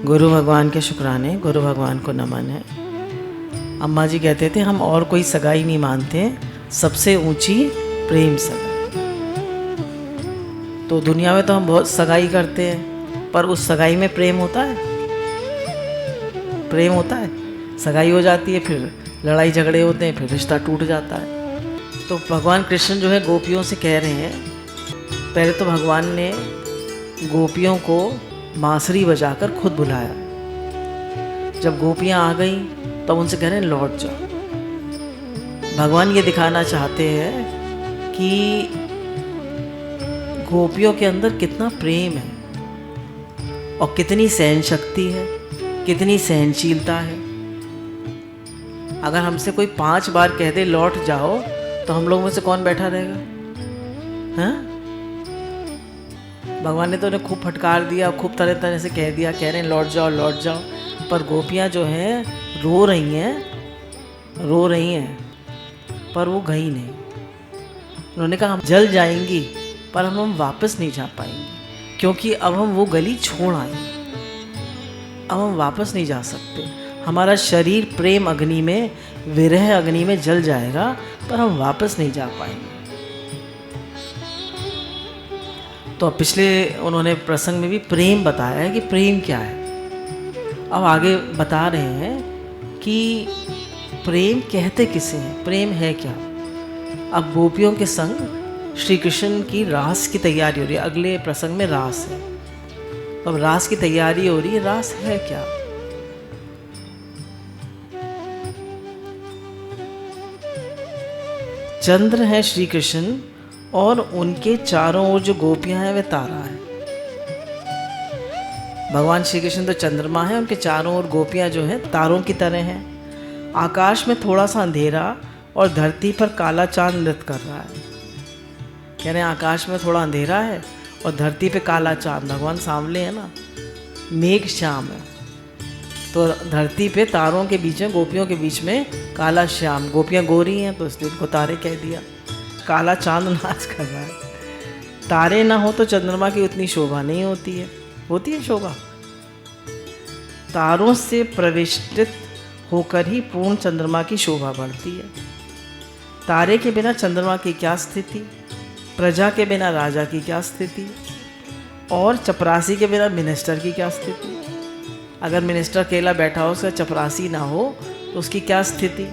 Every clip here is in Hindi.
गुरु भगवान के शुक्राने, गुरु भगवान को नमन है। अम्मा जी कहते थे हम और कोई सगाई नहीं मानते, सबसे ऊंची प्रेम सगाई। तो दुनिया में तो हम बहुत सगाई करते हैं, पर उस सगाई में प्रेम होता है? प्रेम होता है? सगाई हो जाती है, फिर लड़ाई झगड़े होते हैं, फिर रिश्ता टूट जाता है। तो भगवान कृष्ण जो है गोपियों से कह रहे हैं, पहले तो भगवान ने गोपियों को बांसुरी बजाकर खुद बुलाया। जब गोपियां आ गई तब उनसे कह रहे हैं लौट जाओ। भगवान ये दिखाना चाहते हैं कि गोपियों के अंदर कितना प्रेम है और कितनी सहन शक्ति है, कितनी सहनशीलता है। अगर हमसे कोई 5 बार कह दे लौट जाओ तो हम लोगों में से कौन बैठा रहेगा? हाँ, भगवान ने तो उन्हें खूब फटकार दिया, खूब तरह तरह से कह दिया, कह रहे हैं लौट जाओ लौट जाओ, पर गोपियाँ जो हैं रो रही हैं, पर वो गई नहीं। उन्होंने कहा हम जल जाएंगी पर हम वापस नहीं जा पाएंगे, क्योंकि अब हम वो गली छोड़ आए, अब हम वापस नहीं जा सकते। हमारा शरीर प्रेम अग्नि में, विरह अग्नि में जल जाएगा, पर हम वापस नहीं जा पाएंगे। तो पिछले उन्होंने प्रसंग में भी प्रेम बताया है कि प्रेम क्या है। अब आगे बता रहे हैं कि प्रेम कहते किसे हैं, प्रेम है क्या। अब गोपियों के संग श्री कृष्ण की रास की तैयारी हो रही है। अगले प्रसंग में रास है, अब रास की तैयारी हो रही है। रास है क्या? चंद्र है श्री कृष्ण और उनके चारों ओर जो गोपियां हैं वे तारा है। भगवान श्री कृष्ण तो चंद्रमा है, उनके चारों ओर गोपियां जो हैं तारों की तरह हैं। आकाश में थोड़ा सा अंधेरा और धरती पर काला चांद नृत्य कर रहा है। कह रहे हैं आकाश में थोड़ा अंधेरा है और धरती पे काला चांद। भगवान सांवले है ना, मेघ श्याम है, तो धरती पे तारों के बीच में, गोपियों के बीच में काला श्याम। गोपियां गोरी हैं तो इसलिए उनको तारे कह दिया। काला चांद नाच कर रहा है। तारे ना हो तो चंद्रमा की उतनी शोभा नहीं होती है, होती है शोभा? तारों से प्रविष्टित होकर ही पूर्ण चंद्रमा की शोभा बढ़ती है। तारे के बिना चंद्रमा की क्या स्थिति, प्रजा के बिना राजा की क्या स्थिति, और चपरासी के बिना मिनिस्टर की क्या स्थिति। अगर मिनिस्टर अकेला बैठा हो, उसका चपरासी ना हो तो उसकी क्या स्थिति।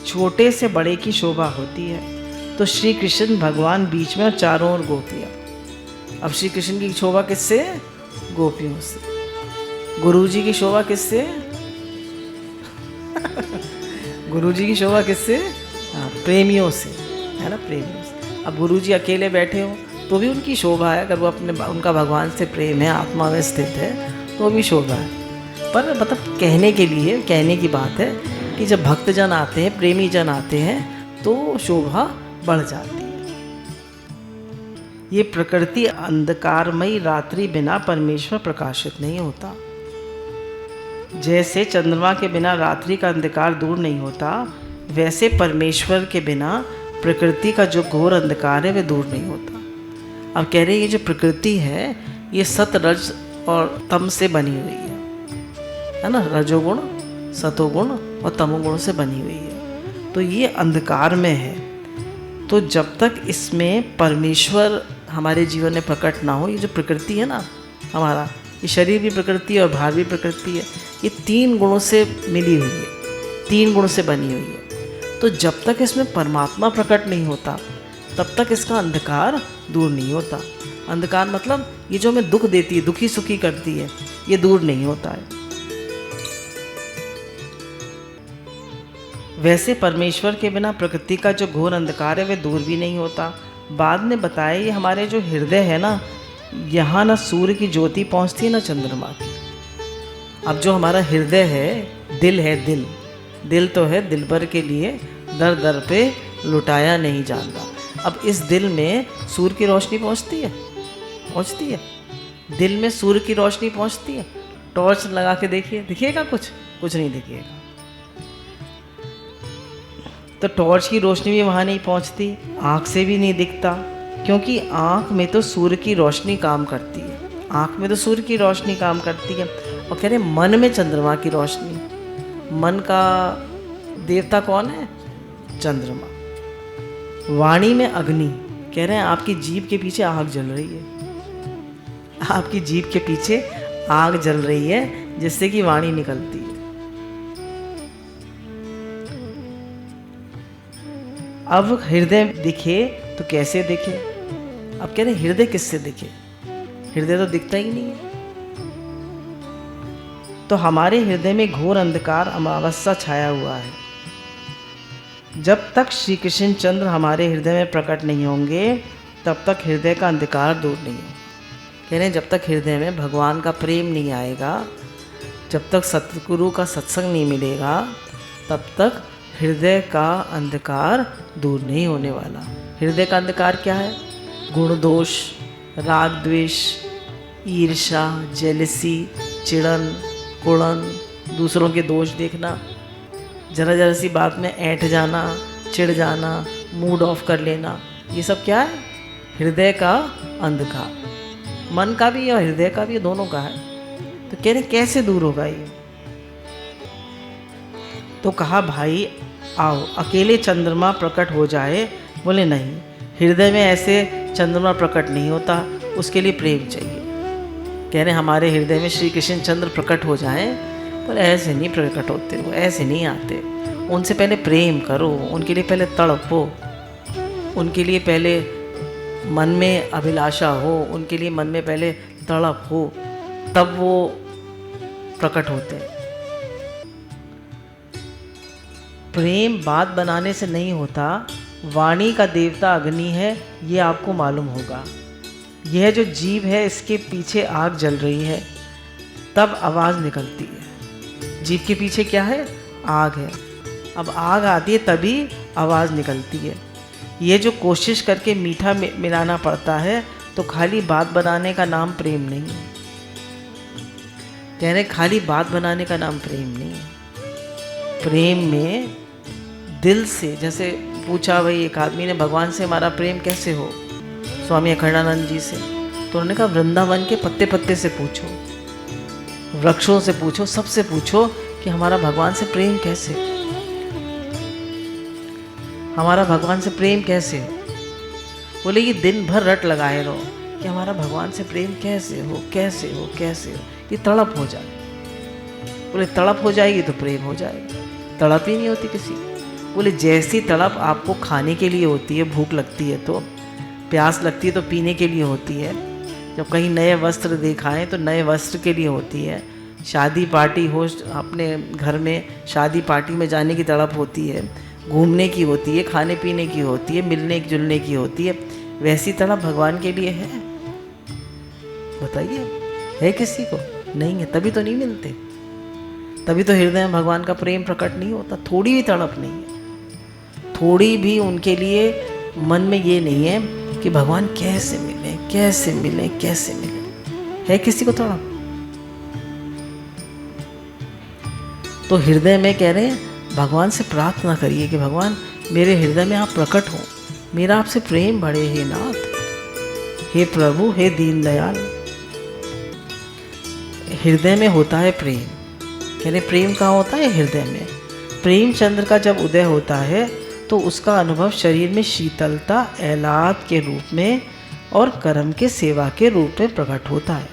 छोटे से बड़े की शोभा होती है। तो श्री कृष्ण भगवान बीच में और चारों ओर गोपियाँ। अब श्री कृष्ण की शोभा किससे? गोपियों से। गुरु जी की शोभा किससे? गुरु जी की शोभा किससे? हाँ, प्रेमियों से, है ना, प्रेमियों से। अब गुरु जी अकेले बैठे हो तो भी उनकी शोभा है। अगर वो उनका भगवान से प्रेम है, आत्मा में स्थित है, तो भी शोभा है। पर मतलब कहने के लिए, कहने की बात है कि जब भक्तजन आते हैं, प्रेमी जन आते हैं, तो शोभा बढ़ जाती है। ये प्रकृति अंधकारमयी रात्रि बिना परमेश्वर प्रकाशित नहीं होता। जैसे चंद्रमा के बिना रात्रि का अंधकार दूर नहीं होता, वैसे परमेश्वर के बिना प्रकृति का जो घोर अंधकार है वह दूर नहीं होता। अब कह रहे हैं ये जो प्रकृति है ये सत, रज और तम से बनी हुई है ना, रजोगुण, सतोगुण और तमोगुण से बनी हुई है। तो ये अंधकार में है। तो जब तक इसमें परमेश्वर हमारे जीवन में प्रकट ना हो, ये जो प्रकृति है ना हमारा, ये शरीर भी प्रकृति है और बाहर भी प्रकृति है, ये 3 गुणों से मिली हुई है, 3 गुण से बनी हुई है। तो जब तक इसमें परमात्मा प्रकट नहीं होता तब तक इसका अंधकार दूर नहीं होता। अंधकार मतलब ये जो हमें दुख देती है, दुखी सुखी करती है, ये दूर नहीं होता है। वैसे परमेश्वर के बिना प्रकृति का जो घोर अंधकार है वह दूर भी नहीं होता। बाद में बताया ये हमारे जो हृदय है ना, यहाँ ना सूर्य की ज्योति पहुँचती ना चंद्रमा की। अब जो हमारा हृदय है, दिल है, दिल तो है दिलबर के लिए दर दर पे लुटाया नहीं जानता। अब इस दिल में सूर्य की रोशनी पहुँचती है, पहुँचती है। दिल में सूर्य की रोशनी पहुँचती है। टॉर्च लगा के देखिए, दिखेगा कुछ नहीं दिखेगा। तो टॉर्च की रोशनी भी वहाँ नहीं पहुँचती, आँख से भी नहीं दिखता, क्योंकि आँख में तो सूर्य की रोशनी काम करती है। आँख में तो सूर्य की रोशनी काम करती है, और कह रहे मन में चंद्रमा की रोशनी। मन का देवता कौन है? चंद्रमा। वाणी में अग्नि, कह रहे हैं आपकी जीभ के पीछे आग जल रही है, आपकी जीभ के पीछे आग जल रही है जिससे कि वाणी निकलती है। अब हृदय दिखे तो कैसे दिखे? अब कह रहे हृदय किससे दिखे? हृदय तो दिखता ही नहीं है। तो हमारे हृदय में घोर अंधकार अमावस्या छाया हुआ है। जब तक श्री कृष्ण चंद्र हमारे हृदय में प्रकट नहीं होंगे तब तक हृदय का अंधकार दूर नहीं होगा। कह रहे हैं जब तक हृदय में भगवान का प्रेम नहीं आएगा, जब तक सतगुरु का सत्संग नहीं मिलेगा, तब तक हृदय का अंधकार दूर नहीं होने वाला। हृदय का अंधकार क्या है? गुण दोष, राग द्वेष, ईर्ष्या, जेलसी, चिड़न, कुड़न, दूसरों के दोष देखना, जरा जरा सी बात में ऐंठ जाना, चिढ़ जाना, मूड ऑफ कर लेना, ये सब क्या है? हृदय का अंधकार। मन का भी और हृदय का भी, दोनों का है। तो कह रहे कैसे दूर होगा ये? तो कहा भाई आओ अकेले चंद्रमा प्रकट हो जाए। बोले नहीं, हृदय में ऐसे चंद्रमा प्रकट नहीं होता, उसके लिए प्रेम चाहिए। कह रहे हमारे हृदय में श्री कृष्ण चंद्र प्रकट हो जाएं, पर ऐसे नहीं प्रकट होते, वो ऐसे नहीं आते। उनसे पहले प्रेम करो, उनके लिए पहले तड़पो, उनके लिए पहले मन में अभिलाषा हो, उनके लिए मन में पहले तड़प हो, तब वो प्रकट होते हैं। प्रेम बात बनाने से नहीं होता। वाणी का देवता अग्नि है, ये आपको मालूम होगा। यह जो जीव है इसके पीछे आग जल रही है, तब आवाज़ निकलती है। जीव के पीछे क्या है? आग है। अब आग आती है तभी आवाज़ निकलती है। ये जो कोशिश करके मीठा मिलाना पड़ता है, तो खाली बात बनाने का नाम प्रेम नहीं है। कह रहे खाली बात बनाने का नाम प्रेम नहीं है। प्रेम में दिल से, जैसे पूछा भाई एक आदमी ने भगवान से हमारा प्रेम कैसे हो, स्वामी अखंडानंद जी से, तो उन्होंने कहा वृंदावन के पत्ते पत्ते से पूछो, वृक्षों से पूछो, सबसे पूछो कि हमारा भगवान से प्रेम कैसे हो, हमारा भगवान से प्रेम कैसे हो। बोले ये दिन भर रट लगाए रहो कि हमारा भगवान से प्रेम कैसे हो, कैसे हो, कैसे हो, ये तड़प हो जाए। बोले तड़प हो जाएगी तो प्रेम हो जाएगा, तड़प ही नहीं होती किसी। बोले जैसी तड़प आपको खाने के लिए होती है, भूख लगती है तो, प्यास लगती है तो पीने के लिए होती है, जब कहीं नए वस्त्र दिखाएं तो नए वस्त्र के लिए होती है, शादी पार्टी हो, अपने घर में शादी पार्टी में जाने की तड़प होती है, घूमने की होती है, खाने पीने की होती है, मिलने जुलने की होती है, वैसी तड़प भगवान के लिए है? बताइए, है किसी को? नहीं है, तभी तो नहीं मिलते, तभी तो हृदय में भगवान का प्रेम प्रकट नहीं होता। थोड़ी भी तड़प नहीं है, थोड़ी भी उनके लिए मन में ये नहीं है कि भगवान कैसे मिले, कैसे मिले, कैसे मिले। है किसी को तड़प? तो हृदय में कह रहे हैं भगवान से प्रार्थना करिए कि भगवान मेरे हृदय में आप प्रकट हो, मेरा आपसे प्रेम बढ़े, हे नाथ, हे प्रभु, हे दीनदयाल। हृदय में होता है प्रेम। कह रहे प्रेम कहाँ होता है? हृदय में। प्रेम चंद्र का जब उदय होता है तो उसका अनुभव शरीर में शीतलता, एलाद के रूप में और कर्म के सेवा के रूप में प्रकट होता है।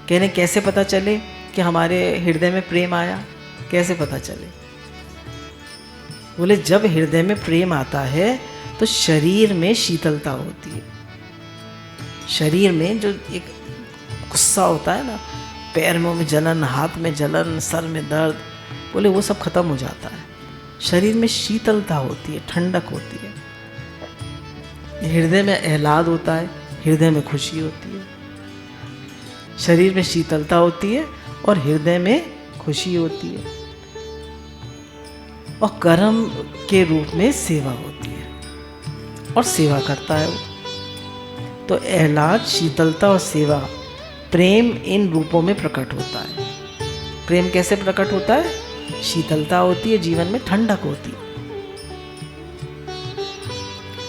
कह रहे कैसे पता चले कि हमारे हृदय में प्रेम आया? कैसे पता चले? बोले जब हृदय में प्रेम आता है तो शरीर में शीतलता होती है। शरीर में जो एक गुस्सा होता है ना, पैर में जलन, हाथ में जलन, सर में दर्द, बोले वो सब खत्म हो जाता है। शरीर में शीतलता होती है, ठंडक होती है। हृदय में आह्लाद होता है, हृदय में खुशी होती है। शरीर में शीतलता होती है और हृदय में खुशी होती है, और कर्म के रूप में सेवा होती है, और सेवा करता है वो। तो आह्लाद, शीतलता और सेवा, प्रेम इन रूपों में प्रकट होता है। प्रेम कैसे प्रकट होता है? शीतलता होती है, जीवन में ठंडक होती है।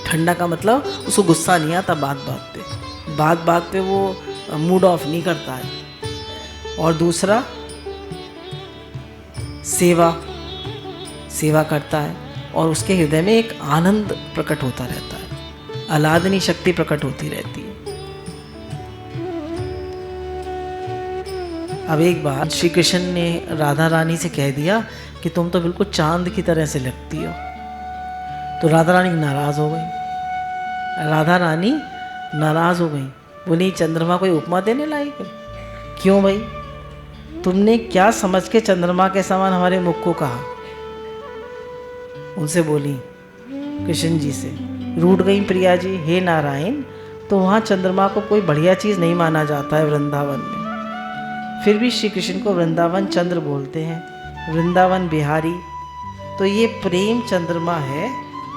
ठंडा का मतलब उसको गुस्सा नहीं आता बात बात पे, बात बात पे वो मूड ऑफ नहीं करता है। और दूसरा सेवा करता है और उसके हृदय में एक आनंद प्रकट होता रहता है, आह्लादनी शक्ति प्रकट होती रहती है। अब एक बार श्री कृष्ण ने राधा रानी से कह दिया कि तुम तो बिल्कुल चांद की तरह से लगती हो। तो राधा रानी नाराज हो गई। राधा रानी नाराज हो गई, बोली चंद्रमा कोई उपमा देने लायक है? क्यों भाई, तुमने क्या समझ के चंद्रमा के समान हमारे मुख को कहा? उनसे बोली कृष्ण जी से, रूठ गई प्रिया जी, हे नारायण, तो वहाँ चंद्रमा को कोई बढ़िया चीज़ नहीं माना जाता है वृंदावन में। फिर भी श्री कृष्ण को वृंदावन चंद्र बोलते हैं, वृंदावन बिहारी। तो ये प्रेम चंद्रमा है।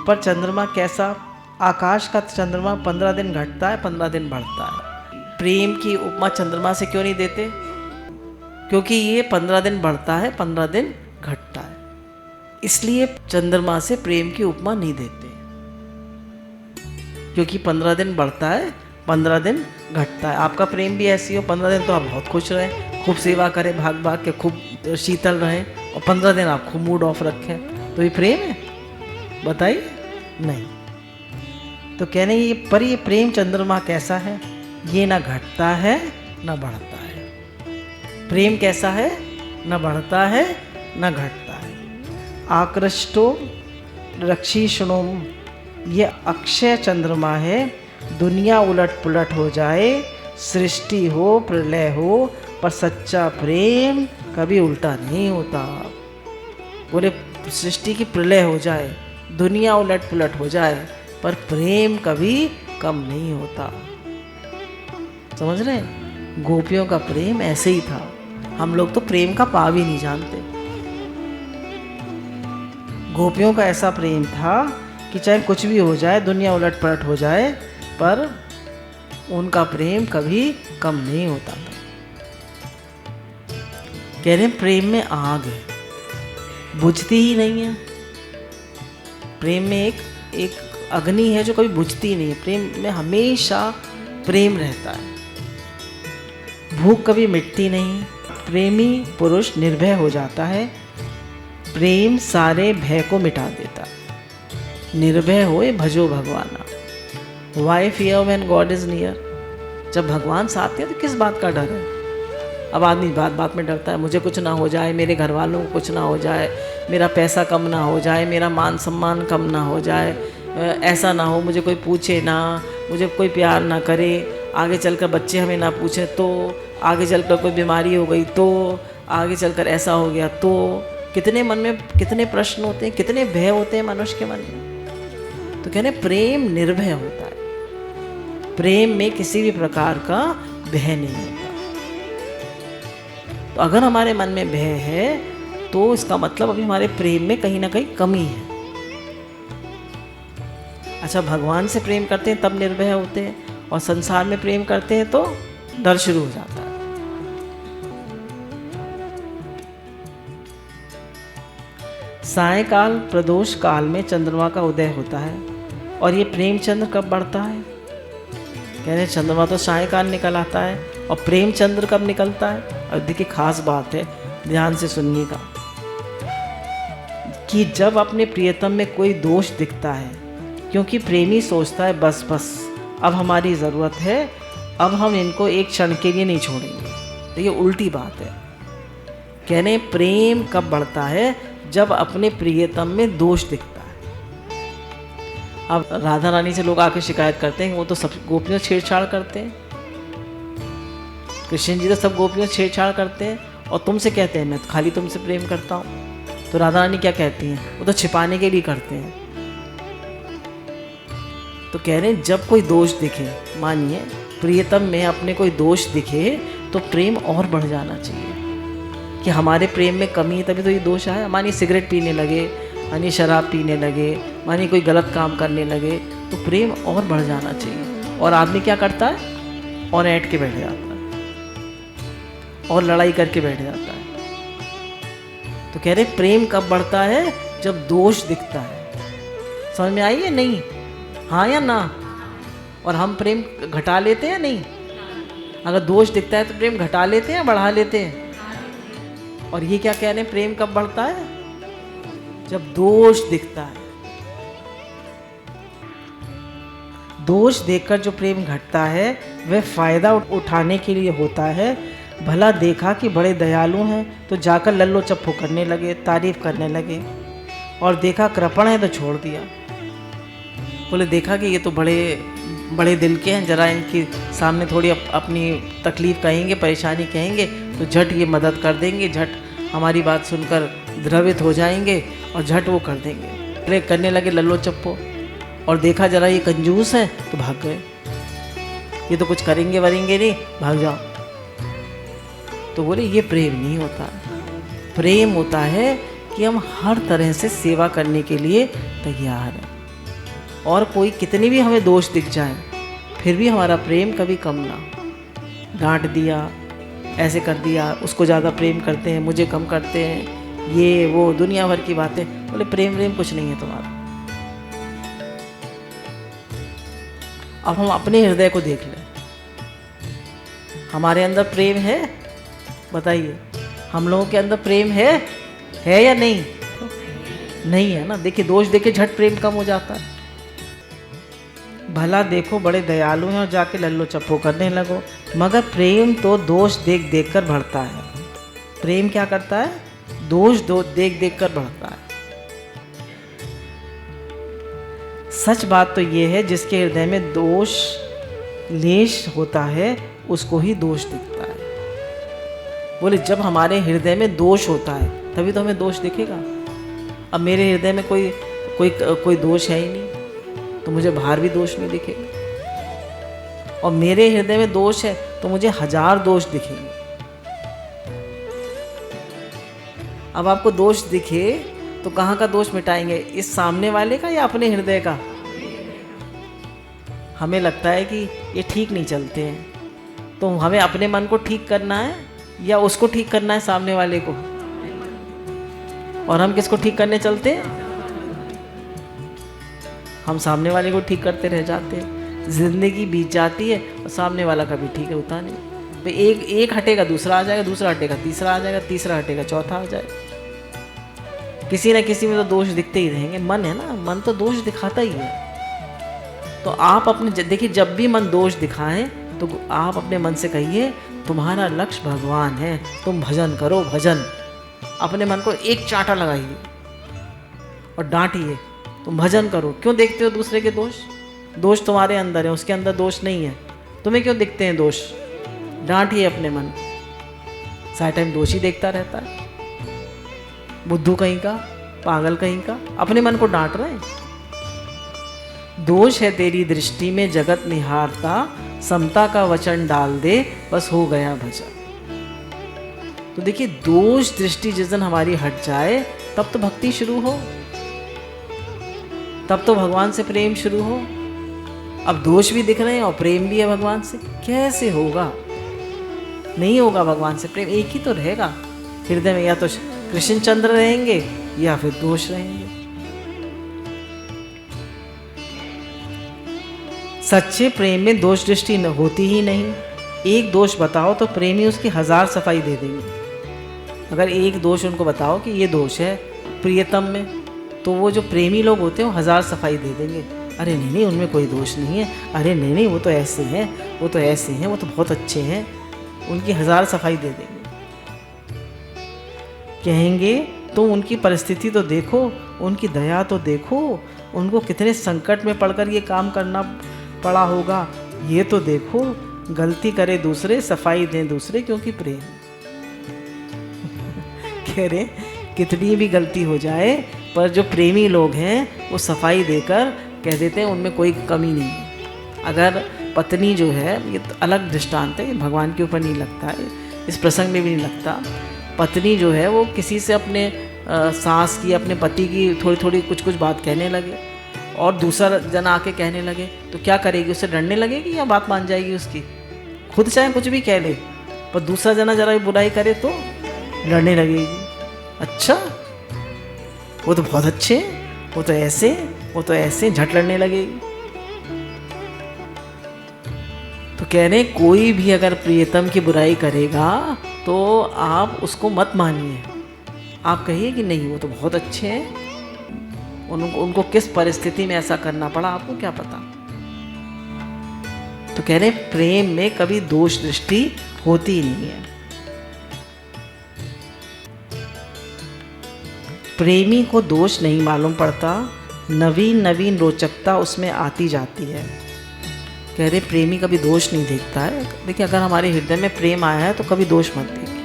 पर चंद्रमा कैसा? आकाश का चंद्रमा 15 दिन घटता है, 15 दिन बढ़ता है। प्रेम की उपमा चंद्रमा से क्यों नहीं देते? क्योंकि ये 15 दिन बढ़ता है, 15 दिन घटता है, इसलिए चंद्रमा से प्रेम की उपमा नहीं देते। क्योंकि 15 दिन बढ़ता है, 15 दिन घटता है। आपका प्रेम भी ऐसी हो, 15 दिन तो आप बहुत खुश रहें, खूब सेवा करें, भाग भाग के खूब शीतल रहें, और 15 दिन आप खूब मूड ऑफ रखें, तो ये प्रेम है? बताइए, नहीं। तो कहने ये प्रेम चंद्रमा कैसा है? ये ना घटता है ना बढ़ता है। प्रेम कैसा है? ना बढ़ता है ना घटता है। आकृष्टो रक्षीषणोम, ये अक्षय चंद्रमा है। दुनिया उलट पुलट हो जाए, सृष्टि हो, प्रलय हो, पर सच्चा प्रेम कभी उल्टा नहीं होता। बोले सृष्टि की प्रलय हो जाए, दुनिया उलट पुलट हो जाए, पर प्रेम कभी कम नहीं होता। समझ रहे हैं? गोपियों का प्रेम ऐसे ही था। हम लोग तो प्रेम का पाव ही नहीं जानते। गोपियों का ऐसा प्रेम था कि चाहे कुछ भी हो जाए, दुनिया उलट पलट हो जाए, पर उनका प्रेम कभी कम नहीं होता था। कह रहे प्रेम में आग है, बुझती ही नहीं है। प्रेम में एक अग्नि है जो कभी बुझती नहीं है। प्रेम में हमेशा प्रेम रहता है, भूख कभी मिटती नहीं। प्रेमी पुरुष निर्भय हो जाता है। प्रेम सारे भय को मिटा देता है। निर्भय होए भजो भगवाना, why fear when God is near. जब भगवान साथ हैं तो किस बात का डर है? अब आदमी बात बात में डरता है, मुझे कुछ ना हो जाए, मेरे घर वालों को कुछ ना हो जाए, मेरा पैसा कम ना हो जाए, मेरा मान सम्मान कम ना हो जाए, ऐसा ना हो, मुझे कोई पूछे ना, मुझे कोई प्यार ना करे, आगे चलकर बच्चे हमें ना पूछे तो, आगे चलकर कोई बीमारी हो गई तो, आगे चलकर ऐसा हो गया तो। कितने मन में कितने प्रश्न होते हैं, कितने भय होते हैं मनुष्य के मन में। तो कहने प्रेम निर्भय होता है। प्रेम में किसी भी प्रकार का भय नहीं होता। तो अगर हमारे मन में भय है तो इसका मतलब अभी हमारे प्रेम में कहीं ना कहीं कमी है। अच्छा, भगवान से प्रेम करते हैं तब निर्भय होते हैं, और संसार में प्रेम करते हैं तो डर शुरू हो जाता है। सायकाल प्रदोष काल में चंद्रमा का उदय होता है। और ये प्रेमचंद्र कब बढ़ता है? कह रहे चंद्रमा तो सायकाल निकल आता है, और प्रेमचंद्र कब निकलता है? और देखिए खास बात है, ध्यान से सुनिएगा, कि जब अपने प्रियतम में कोई दोष दिखता है, क्योंकि प्रेमी सोचता है बस बस अब हमारी ज़रूरत है, अब हम इनको एक क्षण के लिए नहीं छोड़ेंगे। तो ये उल्टी बात है। कहने प्रेम कब बढ़ता है? जब अपने प्रियतम में दोष दिखता है। अब राधा रानी से लोग आके शिकायत करते हैं कि वो तो सब गोपियों छेड़छाड़ करते हैं, कृष्ण जी तो सब गोपियों छेड़छाड़ करते हैं, और तुमसे कहते हैं मैं तो खाली तुमसे प्रेम करता हूँ। तो राधा रानी क्या कहती हैं? वो तो छिपाने के लिए करते हैं। तो कह रहे हैं जब कोई दोष दिखे, मानिए प्रियतम में अपने कोई दोष दिखे, तो प्रेम और बढ़ जाना चाहिए कि हमारे प्रेम में कमी है तभी तो ये दोष आया। मानिए सिगरेट पीने लगे, मानिए शराब पीने लगे, मानिए कोई गलत काम करने लगे, तो प्रेम और बढ़ जाना चाहिए। और आदमी क्या करता है? और ऐंठ के बैठ जाता है और लड़ाई करके बैठ जाता है। तो कह रहे प्रेम कब बढ़ता है? जब दोष दिखता है। समझ में आई है नहीं? हाँ या ना? और हम प्रेम घटा लेते हैं नहीं? अगर दोष दिखता है तो प्रेम घटा लेते हैं या बढ़ा लेते हैं? और ये क्या कह रहे हैं, प्रेम कब बढ़ता है? जब दोष दिखता है। दोष देखकर जो प्रेम घटता है वह फायदा उठाने के लिए होता है। भला देखा कि बड़े दयालु हैं तो जाकर लल्लो चप्पो करने लगे, तारीफ करने लगे, और देखा कृपण है तो छोड़ दिया। बोले देखा कि ये तो बड़े बड़े दिल के हैं, जरा इनके सामने थोड़ी अपनी तकलीफ़ कहेंगे, परेशानी कहेंगे तो झट ये मदद कर देंगे, झट हमारी बात सुनकर द्रवित हो जाएंगे और झट वो कर देंगे। अरे करने लगे लल्लो चप्पो, और देखा जरा ये कंजूस है तो भाग गए, ये तो कुछ करेंगे वरेंगे नहीं, भाग जाओ। तो बोले ये प्रेम नहीं होता। प्रेम होता है कि हम हर तरह से सेवा करने के लिए तैयार हैं, और कोई कितनी भी हमें दोष दिख जाए फिर भी हमारा प्रेम कभी कम ना। डांट दिया, ऐसे कर दिया, उसको ज़्यादा प्रेम करते हैं, मुझे कम करते हैं, ये वो दुनिया भर की बातें। बोले प्रेम प्रेम कुछ नहीं है तुम्हारा। अब हम अपने हृदय को देख लें, हमारे अंदर प्रेम है? बताइए, हम लोगों के अंदर प्रेम है या नहीं? नहीं है ना। देखिए दोष देखे झट प्रेम कम हो जाता है। भला देखो बड़े दयालु हैं और जाके लल्लो चप्पो करने लगो। मगर प्रेम तो दोष देख देख कर बढ़ता है। प्रेम क्या करता है? दोष देख देख कर बढ़ता है। सच बात तो ये है, जिसके हृदय में दोष लेश होता है उसको ही दोष दिखता है। बोले जब हमारे हृदय में दोष होता है तभी तो हमें दोष दिखेगा। अब मेरे हृदय में कोई दोष है ही नहीं तो मुझे बाहर भी दोष नहीं दिखेगा, और मेरे हृदय में दोष है तो मुझे 1000 दोष दिखेंगे। अब आपको दोष दिखे तो कहाँ का दोष मिटाएंगे? इस सामने वाले का या अपने हृदय का? हमें लगता है कि ये ठीक नहीं चलते हैं, तो हमें अपने मन को ठीक करना है या उसको ठीक करना है, सामने वाले को? और हम किसको ठीक करने चलते हैं? हम सामने वाले को ठीक करते रह जाते हैं। जिंदगी बीत जाती है और सामने वाला कभी ठीक होता नहीं। भाई एक हटेगा दूसरा आ जाएगा, दूसरा हटेगा तीसरा आ जाएगा, तीसरा हटेगा चौथा आ जाएगा। किसी न किसी में तो दोष दिखते ही रहेंगे। मन है ना, मन तो दोष दिखाता ही है। तो आप अपने देखिए, जब भी मन दोष दिखाएं तो आप अपने मन से कहिए तुम्हारा लक्ष्य भगवान है, तुम भजन करो, भजन। अपने मन को एक चांटा लगाइए और डांटिए, तुम भजन करो। क्यों देखते हो दूसरे के दोष? दोष तुम्हारे अंदर है, उसके अंदर दोष नहीं है। तुम्हें क्यों दिखते हैं दोष? डांटिए अपने मन। सारा टाइम दोष ही देखता रहता है, बुद्धू कहीं का, पागल कहीं का। अपने मन को डांट रहे हैं। दोष है तेरी दृष्टि में जगत निहारता, समता का वचन डाल दे बस हो गया भजन। तो देखिए, दोष दृष्टि जिस दिन हमारी हट जाए तब तो भक्ति शुरू हो, तब तो भगवान से प्रेम शुरू हो। अब दोष भी दिख रहे हैं और प्रेम भी है भगवान से, कैसे होगा? नहीं होगा भगवान से प्रेम। एक ही तो रहेगा हृदय में, या तो कृष्ण चंद्र रहेंगे या फिर दोष रहेंगे। सच्चे प्रेम में दोष दृष्टि होती ही नहीं। एक दोष बताओ तो प्रेमी उसकी 1000 सफाई दे देंगे। अगर एक दोष उनको बताओ कि ये दोष है प्रियतम में, तो वो जो प्रेमी लोग होते हैं वो 1000 सफाई दे देंगे। अरे नहीं उनमें कोई दोष नहीं है, अरे नहीं वो तो ऐसे हैं, वो तो ऐसे हैं, वो तो बहुत अच्छे हैं, उनकी 1000 सफाई दे देंगे। कहेंगे तुम उनकी परिस्थिति तो देखो, उनकी दया तो देखो, उनको कितने संकट में पड़कर ये काम करना पड़ा होगा, ये तो देखो। गलती करे दूसरे, सफाई दें दूसरे, क्योंकि प्रेम। कह रहे कितनी भी गलती हो जाए पर जो प्रेमी लोग हैं वो सफाई देकर कह देते हैं उनमें कोई कमी नहीं है। अगर पत्नी जो है, ये तो अलग दृष्टांत है, भगवान के ऊपर नहीं लगता है, इस प्रसंग में भी नहीं लगता। पत्नी जो है वो किसी से अपने सास की, अपने पति की थोड़ी थोड़ी कुछ कुछ बात कहने लगे और दूसरा जन आके कहने लगे, तो क्या करेगी? उससे डरने लगेगी या बात मान जाएगी उसकी? खुद चाहे कुछ भी कह ले, पर दूसरा जना जरा भी बुराई करे तो लड़ने लगेगी। अच्छा वो तो बहुत अच्छे हैं, वो तो ऐसे, वो तो ऐसे, झट लड़ने लगेगी। तो कह रहे हैं कोई भी अगर प्रियतम की बुराई करेगा तो आप उसको मत मानिए। आप कहिए कि नहीं वो तो बहुत अच्छे हैं, उनको किस परिस्थिति में ऐसा करना पड़ा आपको क्या पता। तो कह रहे हैं प्रेम में कभी दोष दृष्टि होती ही नहीं है। प्रेमी को दोष नहीं मालूम पड़ता, नवीन नवीन रोचकता उसमें आती जाती है। कह रहे प्रेमी कभी दोष नहीं देखता है। देखिए अगर हमारे हृदय में प्रेम आया है तो कभी दोष मत देखिए।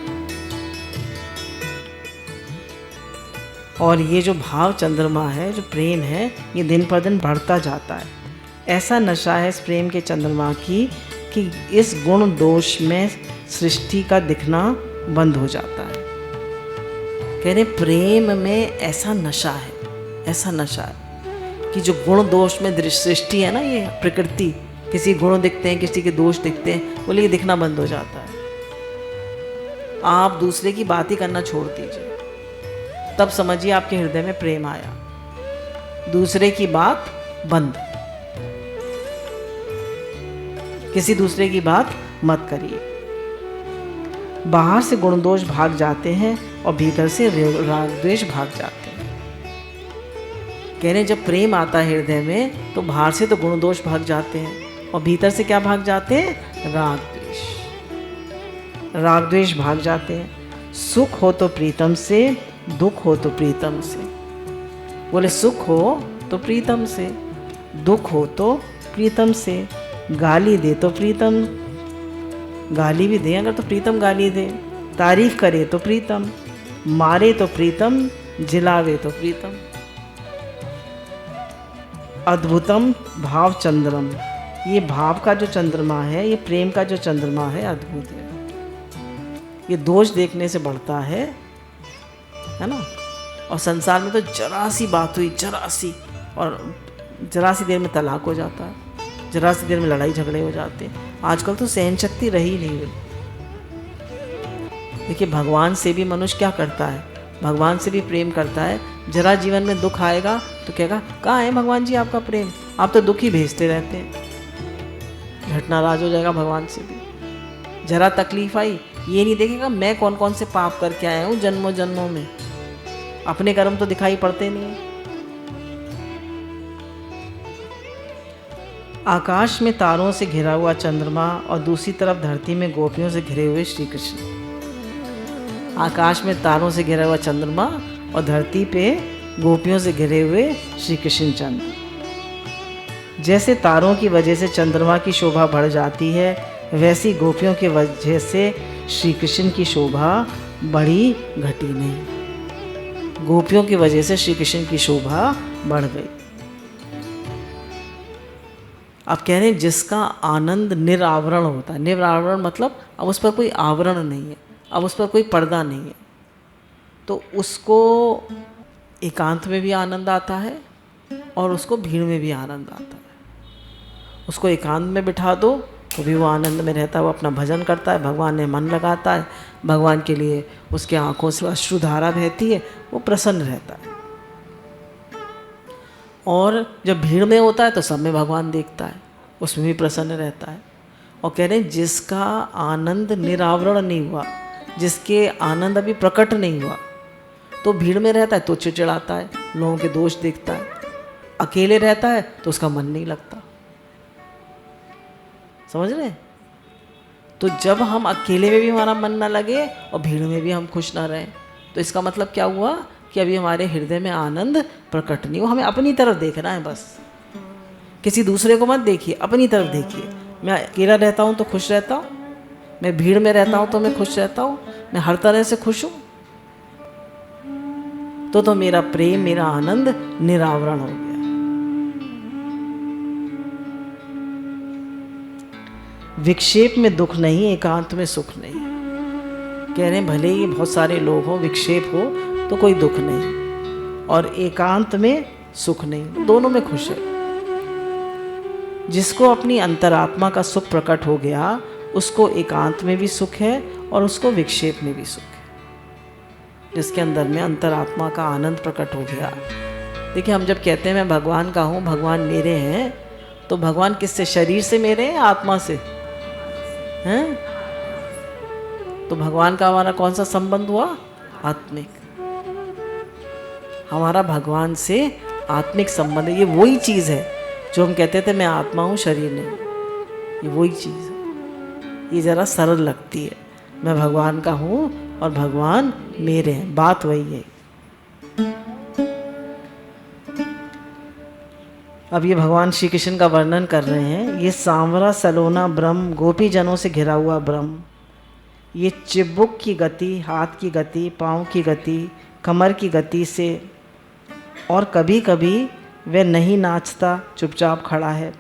और ये जो भाव चंद्रमा है, जो प्रेम है, ये दिन पर दिन बढ़ता जाता है। ऐसा नशा है इस प्रेम के चंद्रमा की कि इस गुण दोष में सृष्टि का दिखना बंद हो जाता है। कह रहे प्रेम में ऐसा नशा है, ऐसा नशा है कि जो गुण दोष में सृष्टि है ना, ये प्रकृति, किसी गुण दिखते हैं, किसी के दोष दिखते हैं, बोले ये दिखना बंद हो जाता है। आप दूसरे की बात ही करना छोड़ दीजिए, तब समझिए आपके हृदय में प्रेम आया। दूसरे की बात बंद, किसी दूसरे की बात मत करिए। बाहर से गुण दोष भाग जाते हैं और भीतर से राग द्वेष भाग जाते हैं। कह रहे जब प्रेम आता है हृदय में तो बाहर से तो गुण दोष भाग जाते हैं और भीतर से क्या भाग जाते हैं? राग द्वेष। राग द्वेष भाग जाते हैं। सुख हो तो प्रीतम से, दुख हो तो प्रीतम से। बोले सुख हो तो प्रीतम से, दुख हो तो प्रीतम से। गाली दे तो प्रीतम, गाली भी दे अगर तो प्रीतम गाली दे। तारीफ करे तो प्रीतम, मारे तो प्रीतम, जिलावे तो प्रीतम। अद्भुतम भाव चंद्रम, ये भाव का जो चंद्रमा है, ये प्रेम का जो चंद्रमा है, अद्भुत है। ये दोष देखने से बढ़ता है ना। और संसार में तो जरा सी बात हुई, जरा सी, और जरा सी देर में तलाक हो जाता है, जरा सी देर में लड़ाई झगड़े हो जाते हैं। आजकल तो सहन शक्ति रही नहीं है। देखिए भगवान से भी मनुष्य क्या करता है, भगवान से भी प्रेम करता है। जरा जीवन में दुख आएगा तो कहेगा कहाँ है भगवान जी आपका प्रेम, आप तो दुख ही भेजते रहते हैं। घटना राज हो जाएगा भगवान से भी। जरा तकलीफ आई, ये नहीं देखेगा मैं कौन कौन से पाप करके आया हूँ जन्मों जन्मों में, अपने कर्म तो दिखाई पड़ते नहीं। आकाश में तारों से घिरा हुआ चंद्रमा और दूसरी तरफ धरती में गोपियों से घिरे हुए श्री कृष्ण। आकाश में तारों से घिरा हुआ चंद्रमा और धरती पे गोपियों से घिरे हुए श्री कृष्ण चंद्र। जैसे तारों की वजह से चंद्रमा की शोभा बढ़ जाती है, वैसी गोपियों की वजह से श्री कृष्ण की शोभा बढ़ी घटी नहीं। गोपियों की वजह से श्री कृष्ण की शोभा बढ़ गई। अब कह रहे हैं जिसका आनंद निरावरण होता है। निरावरण मतलब अब उस पर कोई आवरण नहीं है, अब उस पर कोई पर्दा नहीं है, तो उसको एकांत में भी आनंद आता है और उसको भीड़ में भी आनंद आता है। उसको एकांत में बिठा दो तो भी वो आनंद में रहता है, वो अपना भजन करता है, भगवान में मन लगाता है, भगवान के लिए उसके आँखों से अश्रुधारा बहती है, वो प्रसन्न रहता है। और जब भीड़ में होता है तो सब में भगवान देखता है, उसमें भी प्रसन्न रहता है। और कह रहे हैं जिसका आनंद निरावरण नहीं हुआ, जिसके आनंद अभी प्रकट नहीं हुआ, तो भीड़ में रहता है तो चिड़चिड़ाता है, लोगों के दोष देखता है। अकेले रहता है तो उसका मन नहीं लगता। समझ रहे हैं? तो जब हम अकेले में भी हमारा मन ना लगे और भीड़ में भी हम खुश ना रहें, तो इसका मतलब क्या हुआ कि अभी हमारे हृदय में आनंद प्रकट नहीं हो। हमें अपनी तरफ देखना है बस, किसी दूसरे को मत देखिए, अपनी तरफ देखिए। मैं अकेला रहता हूँ तो खुश रहता हूँ, मैं भीड़ में रहता हूँ तो मैं खुश रहता हूँ, मैं हर तरह से खुश हूँ, तो मेरा प्रेम, मेरा आनंद निरावरण हो गया। विक्षेप में दुख नहीं, एकांत में सुख नहीं। कह रहे हैं भले ही बहुत सारे लोग हों, विक्षेप हो तो कोई दुख नहीं, और एकांत में सुख नहीं, दोनों में खुश है। जिसको अपनी अंतरात्मा का सुख प्रकट हो गया, उसको एकांत में भी सुख है और उसको विक्षेप में भी सुख है। जिसके अंदर में अंतरात्मा का आनंद प्रकट हो गया। देखिए हम जब कहते हैं मैं भगवान का हूँ, भगवान मेरे हैं, तो भगवान किससे? शरीर से मेरे हैं, आत्मा से? हैं? तो भगवान का हमारा कौन सा संबंध हुआ? आत्मिक। हमारा भगवान से आत्मिक संबंध है। ये वही चीज़ है जो हम कहते थे मैं आत्मा हूँ शरीर नहीं। ये वही चीज़ है। ये ज़रा सरल लगती है, मैं भगवान का हूँ और भगवान मेरे हैं, बात वही है। अब ये भगवान श्री कृष्ण का वर्णन कर रहे हैं। ये सांवरा सलोना ब्रह्म, गोपी जनों से घिरा हुआ ब्रह्म, ये चिबुक की गति, हाथ की गति, पाँव की गति, कमर की गति से, और कभी कभी वह नहीं नाचता, चुपचाप खड़ा है।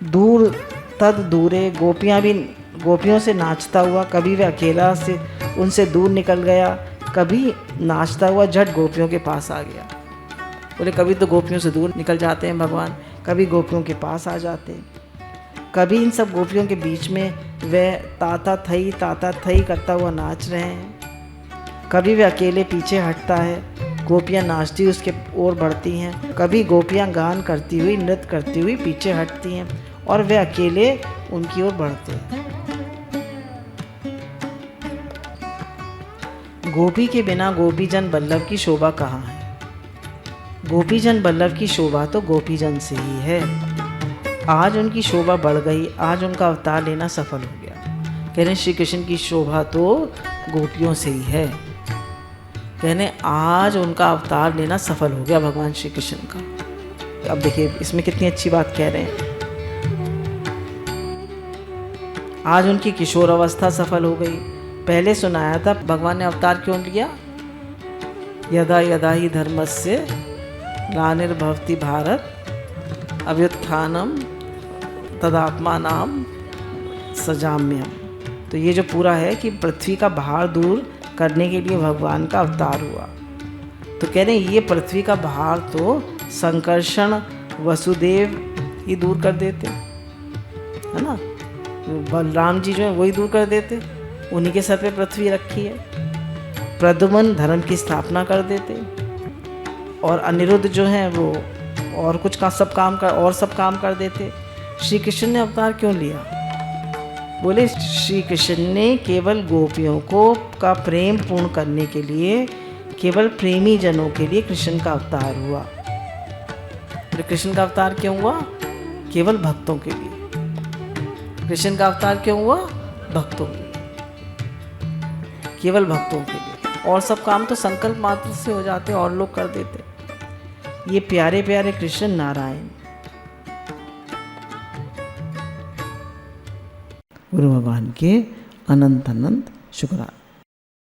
दूर तद दूरे, गोपियों से नाचता हुआ, कभी वह अकेला से उनसे दूर निकल गया, कभी नाचता हुआ झट गोपियों के पास आ गया। बोले कभी तो गोपियों से दूर निकल जाते हैं भगवान, कभी गोपियों के पास आ जाते हैं। कभी इन सब गोपियों के बीच में वह ताता थई करता हुआ नाच रहे हैं। कभी वह अकेले पीछे हटता है, गोपियाँ नाचती उसके ओर बढ़ती हैं। कभी गोपियाँ गान करती हुई, नृत्य करती हुई पीछे हटती हैं और वह अकेले उनकी ओर बढ़ते हैं। गोपी के बिना गोपीजन वल्लभ की शोभा कहाँ है? गोपीजन वल्लभ की शोभा तो गोपीजन से ही है। आज उनकी शोभा बढ़ गई, आज उनका अवतार लेना सफल हो गया। कह रहे श्री कृष्ण की शोभा तो गोपियों से ही है। कहने आज उनका अवतार लेना सफल हो गया भगवान श्री कृष्ण का। अब देखिए इसमें कितनी अच्छी बात कह रहे हैं। आज उनकी किशोर अवस्था सफल हो गई। पहले सुनाया था भगवान ने अवतार क्यों लिया? यदा यदा ही धर्मस्य ग्लानिर्भवति भारत अभ्युत्थानम तदात्मानाम सजाम्यम। तो ये जो पूरा है कि पृथ्वी का भार दूर करने के लिए भगवान का अवतार हुआ। तो कह रहे हैं ये पृथ्वी का भार तो संकर्षण वसुदेव ही दूर कर देते, है ना। बलराम जी जो है वही दूर कर देते, उन्हीं के सर पे पृथ्वी रखी है। प्रद्युम्न धर्म की स्थापना कर देते, और अनिरुद्ध जो है वो और कुछ का सब काम कर देते। श्री कृष्ण ने अवतार क्यों लिया? बोले श्री कृष्ण ने केवल गोपियों का प्रेम पूर्ण करने के लिए, केवल प्रेमी जनों के लिए कृष्ण का अवतार हुआ। तो कृष्ण का अवतार क्यों हुआ? केवल भक्तों के लिए। कृष्ण का अवतार क्यों हुआ? भक्तों के लिए, केवल भक्तों के लिए। और सब काम तो संकल्प मात्र से हो जाते, और लोग कर देते। ये प्यारे प्यारे कृष्ण नारायण। गुरु भगवान के अनंत अनंत शुक्राना।